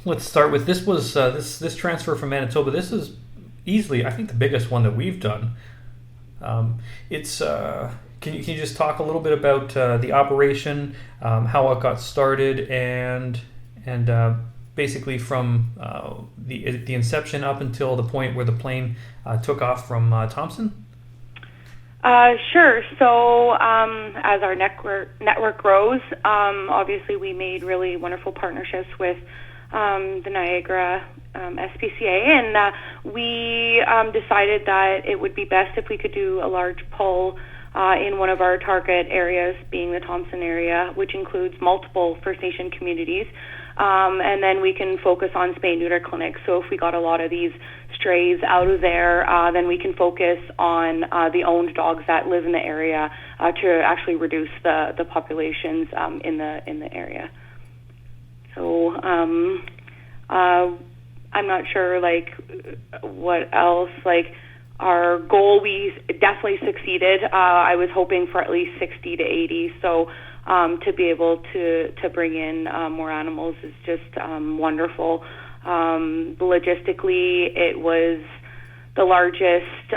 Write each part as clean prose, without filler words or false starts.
let's start with this. Was this transfer from Manitoba? This is easily, I think, the biggest one that we've done. It's can you just talk a little bit about the operation, how it got started, and basically from the inception up until the point where the plane took off from Thompson? Sure. So as our network grows, obviously we made really wonderful partnerships with the Niagara SPCA, and we decided that it would be best if we could do a large pull in one of our target areas, being the Thompson area, which includes multiple First Nation communities. And then we can focus on spay-neuter clinics. So if we got a lot of these strays out of there, then we can focus on the owned dogs that live in the area to actually reduce the populations in the area. So I'm not sure what else. Our goal, we definitely succeeded. I was hoping for at least 60 to 80. So to be able to bring in more animals is just wonderful. Logistically, it was the largest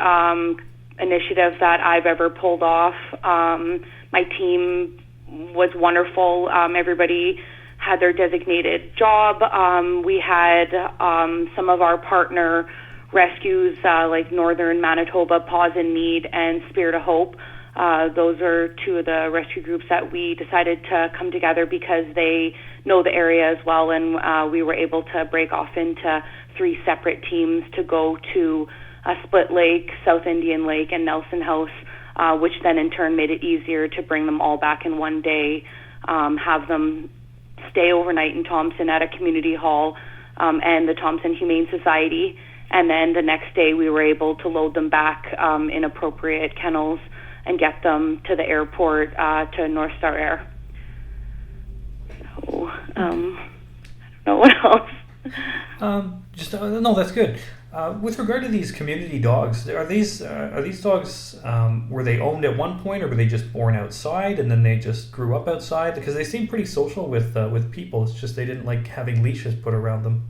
initiative that I've ever pulled off. My team was wonderful. Everybody had their designated job. We had some of our partner rescues like Northern Manitoba, Paws in Need, and Spirit of Hope. Those are two of the rescue groups that we decided to come together because they know the area as well, and we were able to break off into 3 separate teams to go to Split Lake, South Indian Lake, and Nelson House, which then in turn made it easier to bring them all back in one day, have them stay overnight in Thompson at a community hall and the Thompson Humane Society, and then the next day we were able to load them back in appropriate kennels and get them to the airport, to North Star Air. So, I don't know what else. No, that's good. With regard to these community dogs, are these dogs, were they owned at one point, or were they just born outside and then they just grew up outside? Because they seem pretty social with people. It's just they didn't like having leashes put around them.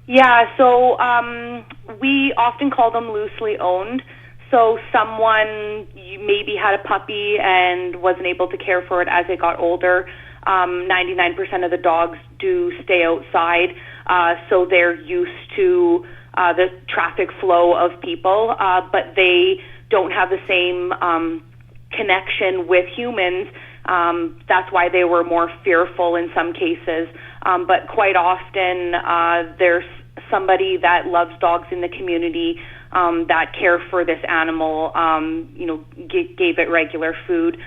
Yeah, so we often call them loosely owned. So someone maybe had a puppy and wasn't able to care for it as it got older. 99% of the dogs do stay outside, so they're used to the traffic flow of people, but they don't have the same connection with humans. That's why they were more fearful in some cases. But quite often, there's somebody that loves dogs in the community that care for this animal, gave it regular food,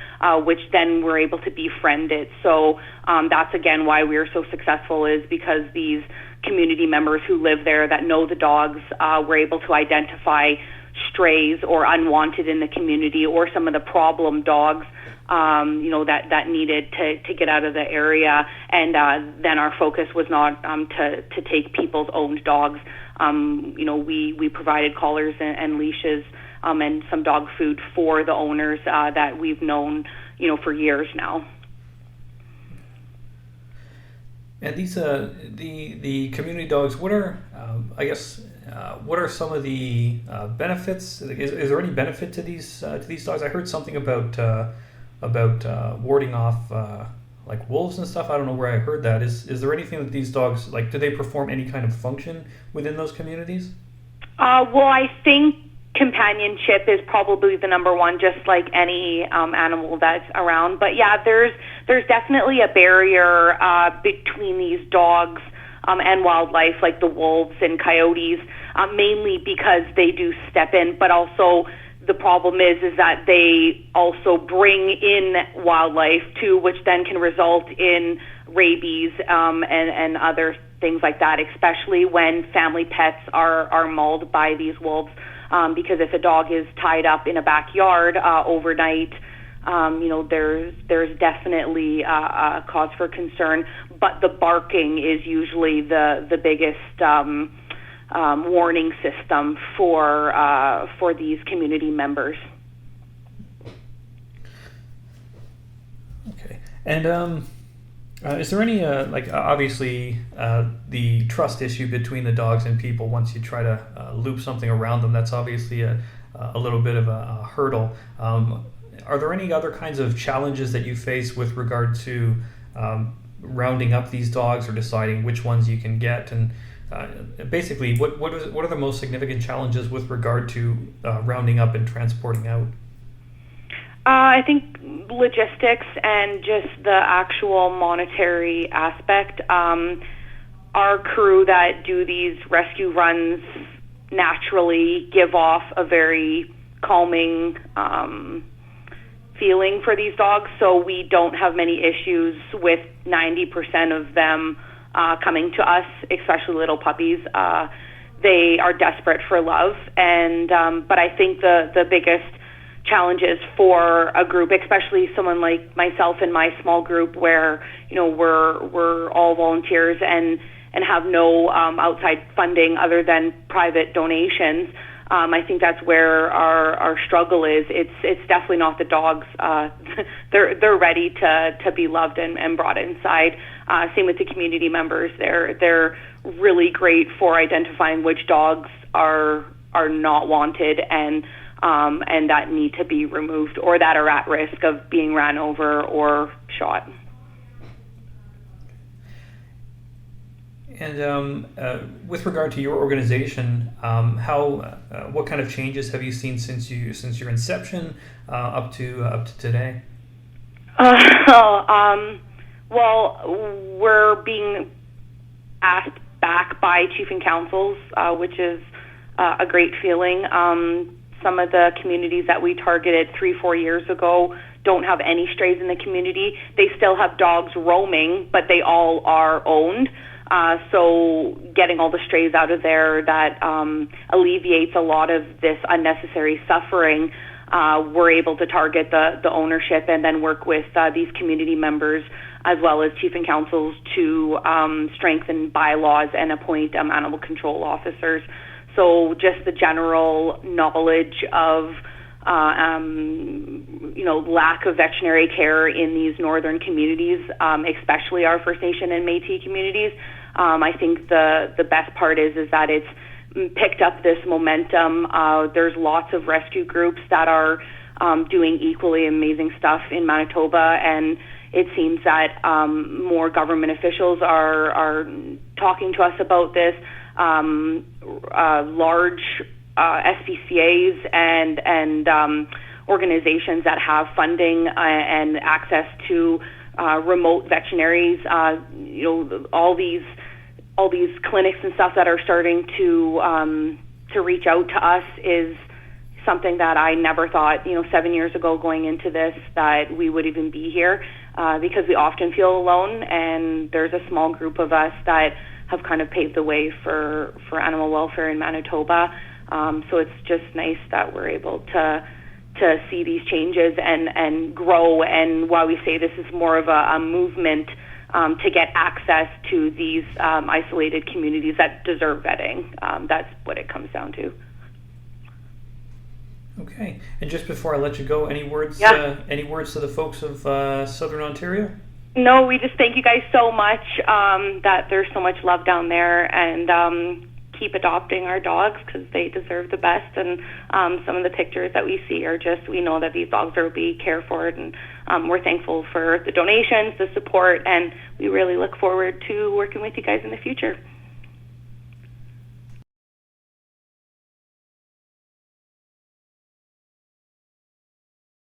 which then we're able to befriend it. So that's again why we are so successful, is because these community members who live there that know the dogs were able to identify strays or unwanted in the community, or some of the problem dogs that needed to get out of the area. And then our focus was not to take people's owned dogs. We provided collars and leashes and some dog food for the owners that we've known for years now. And these the community dogs, what are what are some of the benefits? Is there any benefit to these dogs? I heard something about warding off like wolves and stuff. I don't know where I heard that. Is there anything that these dogs, like, do they perform any kind of function within those communities? Well, I think companionship is probably the number one, just like any animal that's around. But yeah, there's definitely a barrier between these dogs and wildlife, like the wolves and coyotes, mainly because they do step in, but also the problem is that they also bring in wildlife too, which then can result in rabies and other things like that, especially when family pets are mauled by these wolves. Because if a dog is tied up in a backyard overnight, there's definitely a cause for concern. But the barking is usually the biggest warning system for these community members. Okay, and Is there any obviously the trust issue between the dogs and people? Once you try to loop something around them, that's obviously a little bit of a hurdle. Are there any other kinds of challenges that you face with regard to rounding up these dogs or deciding which ones you can get? And basically, what are the most significant challenges with regard to rounding up and transporting out? I think logistics and just the actual monetary aspect. Our crew that do these rescue runs naturally give off a very calming feeling for these dogs, so we don't have many issues with 90% of them coming to us, especially little puppies. They are desperate for love, and but I think the biggest challenges for a group, especially someone like myself in my small group, where we're all volunteers and have no outside funding other than private donations. I think that's where our struggle is. It's definitely not the dogs. They're ready to be loved and brought inside. Same with the community members. They're really great for identifying which dogs are not wanted and that need to be removed or that are at risk of being ran over or shot. And with regard to your organization, what kind of changes have you seen since your inception up to today? Well, we're being asked back by chief and councils, which is a great feeling. Some of the communities that we targeted 3-4 years ago don't have any strays in the community. They still have dogs roaming, but they all are owned. So getting all the strays out of there, that alleviates a lot of this unnecessary suffering. We're able to target the ownership and then work with these community members as well as chief and councils to strengthen bylaws and appoint animal control officers. So just the general knowledge of lack of veterinary care in these northern communities, especially our First Nation and Métis communities. I think the best part is that it's picked up this momentum. There's lots of rescue groups that are doing equally amazing stuff in Manitoba, and it seems that more government officials are talking to us about this. Large SPCAs and organizations that have funding and access to remote veterinaries, all these clinics and stuff that are starting to reach out to us is something that I never thought, 7 years ago going into this, that we would even be here, because we often feel alone, and there's a small group of us that have kind of paved the way for animal welfare in Manitoba. So it's just nice that we're able to see these changes and grow. And while we say this is more of a movement to get access to these isolated communities that deserve vetting, that's what it comes down to. Okay. And just before I let you go, any words to the folks of Southern Ontario? No, we just thank you guys so much, that there's so much love down there, and keep adopting our dogs because they deserve the best. And some of the pictures that we see are just, we know that these dogs will be cared for, and we're thankful for the donations, the support, and we really look forward to working with you guys in the future.